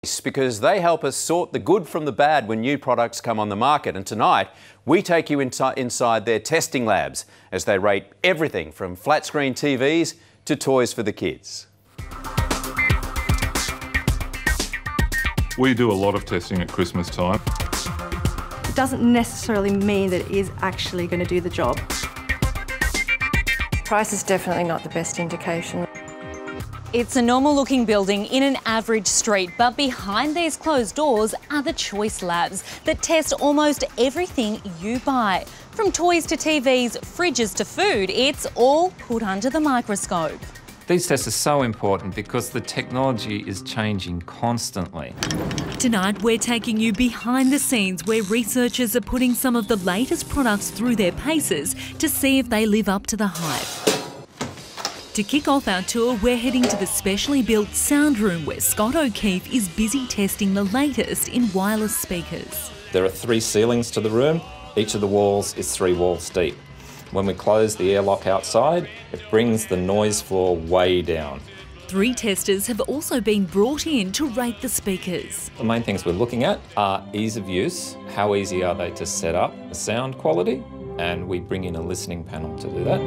Because they help us sort the good from the bad when new products come on the market. And tonight, we take you inside their testing labs as they rate everything from flat screen TVs to toys for the kids. We do a lot of testing at Christmas time. It doesn't necessarily mean that it is actually going to do the job. Price is definitely not the best indication. It's a normal-looking building in an average street, but behind these closed doors are the choice labs that test almost everything you buy. From toys to TVs, fridges to food, it's all put under the microscope. These tests are so important because the technology is changing constantly. Tonight, we're taking you behind the scenes where researchers are putting some of the latest products through their paces to see if they live up to the hype. To kick off our tour, we're heading to the specially built sound room where Scott O'Keefe is busy testing the latest in wireless speakers. There are 3 ceilings to the room. Each of the walls is 3 walls deep. When we close the airlock outside, it brings the noise floor way down. 3 testers have also been brought in to rate the speakers. The main things we're looking at are ease of use, how easy are they to set up, the sound quality, and we bring in a listening panel to do that.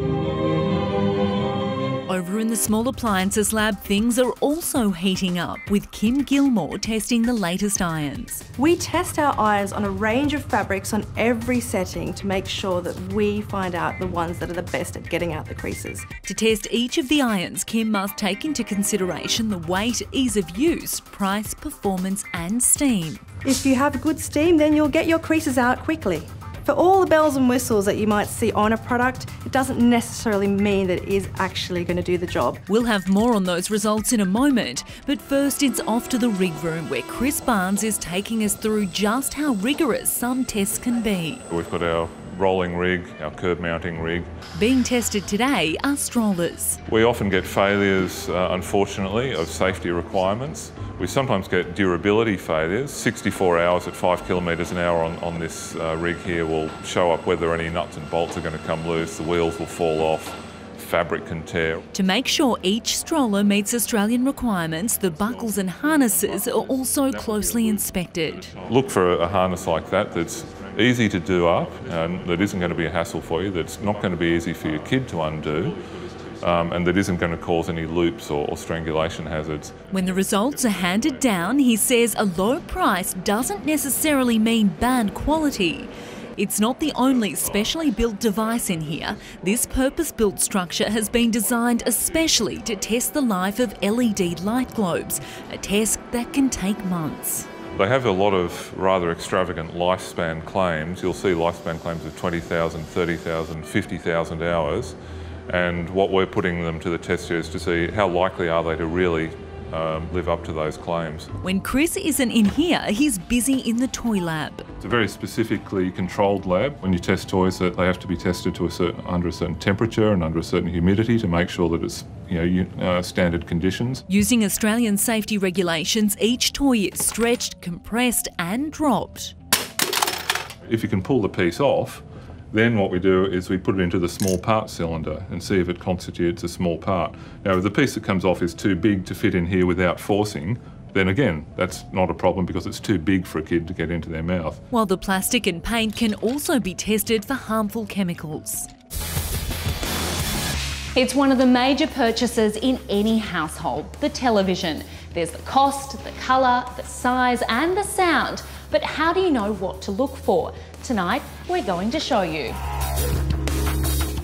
Over in the small appliances lab, things are also heating up, with Kim Gilmore testing the latest irons. We test our irons on a range of fabrics on every setting to make sure that we find out the ones that are the best at getting out the creases. To test each of the irons, Kim must take into consideration the weight, ease of use, price, performance and steam. If you have good steam, then you'll get your creases out quickly. For all the bells and whistles that you might see on a product, it doesn't necessarily mean that it is actually going to do the job. We'll have more on those results in a moment, but first it's off to the rig room where Chris Barnes is taking us through just how rigorous some tests can be. We've got our rolling rig, our curb mounting rig. Being tested today are strollers. We often get failures, unfortunately, of safety requirements. We sometimes get durability failures. 64 hours at 5 kilometres an hour on this rig here will show up whether any nuts and bolts are going to come loose, the wheels will fall off, fabric can tear. To make sure each stroller meets Australian requirements, the buckles and harnesses are also closely inspected. Look for a harness like that that's easy to do up and that isn't going to be a hassle for you, that's not going to be easy for your kid to undo. And that isn't going to cause any loops or strangulation hazards. When the results are handed down, he says a low price doesn't necessarily mean bad quality. It's not the only specially built device in here. This purpose-built structure has been designed especially to test the life of LED light globes, a test that can take months. They have a lot of rather extravagant lifespan claims. You'll see lifespan claims of 20,000, 30,000, 50,000 hours. And what we're putting them to the test here is to see how likely are they to really live up to those claims. When Chris isn't in here, he's busy in the toy lab. It's a very specifically controlled lab. When you test toys, they have to be tested to under a certain temperature and under a certain humidity to make sure that it's standard conditions. Using Australian safety regulations, each toy is stretched, compressed and dropped. If you can pull the piece off, then what we do is we put it into the small part cylinder and see if it constitutes a small part. Now, if the piece that comes off is too big to fit in here without forcing, then again, that's not a problem because it's too big for a kid to get into their mouth. While the plastic and paint can also be tested for harmful chemicals. It's one of the major purchases in any household, the television. There's the cost, the colour, the size and the sound. But how do you know what to look for? Tonight, we're going to show you.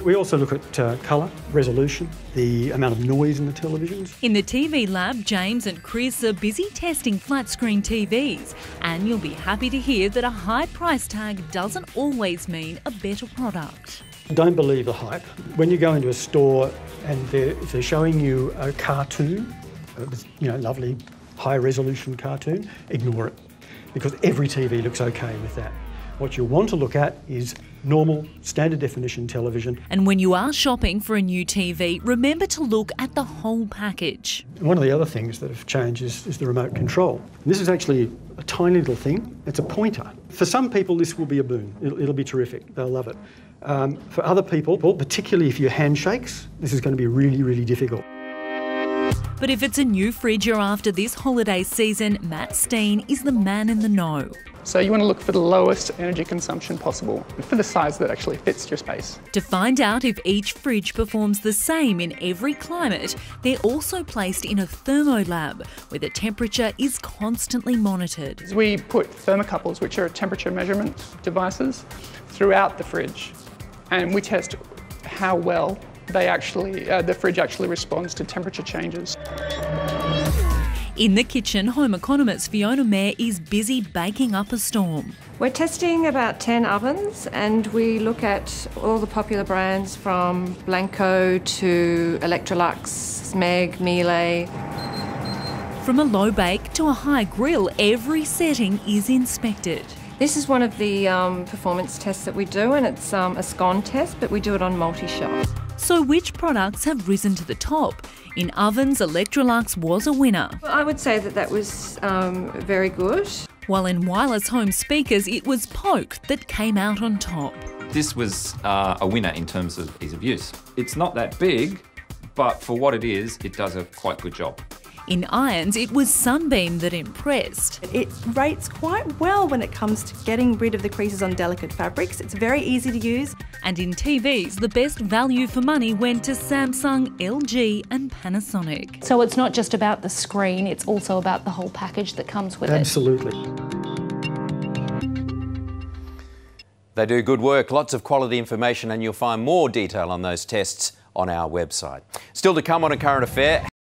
We also look at colour, resolution, the amount of noise in the televisions. In the TV lab, James and Chris are busy testing flat-screen TVs. And you'll be happy to hear that a high price tag doesn't always mean a better product. Don't believe the hype. When you go into a store and if they're showing you a cartoon, lovely high-resolution cartoon, ignore it. Because every TV looks okay with that. What you'll want to look at is normal, standard definition television. And when you are shopping for a new TV, remember to look at the whole package. One of the other things that have changed is the remote control. And this is actually a tiny little thing. It's a pointer. For some people, this will be a boon. It'll be terrific. They'll love it. For other people, particularly if your handshakes, this is going to be really, really difficult. But if it's a new fridge you're after this holiday season, Matt Steen is the man in the know. So you want to look for the lowest energy consumption possible and for the size that actually fits your space. To find out if each fridge performs the same in every climate, they're also placed in a thermolab where the temperature is constantly monitored. We put thermocouples, which are temperature measurement devices, throughout the fridge, and we test how well the fridge actually responds to temperature changes. In the kitchen, home economist Fiona Mayer is busy baking up a storm. We're testing about 10 ovens and we look at all the popular brands from Blanco to Electrolux, Meg, Miele. From a low bake to a high grill, every setting is inspected. This is one of the performance tests that we do, and it's a scone test, but we do it on multi-shot. So which products have risen to the top? In ovens, Electrolux was a winner. I would say that was very good. While in wireless home speakers, it was Poke that came out on top. This was a winner in terms of ease of use. It's not that big, but for what it is, it does a quite good job. In irons, it was Sunbeam that impressed. It rates quite well when it comes to getting rid of the creases on delicate fabrics. It's very easy to use. And in TVs, the best value for money went to Samsung, LG and Panasonic. So it's not just about the screen, it's also about the whole package that comes with it. Absolutely. They do good work, lots of quality information, and you'll find more detail on those tests on our website. Still to come on A Current Affair.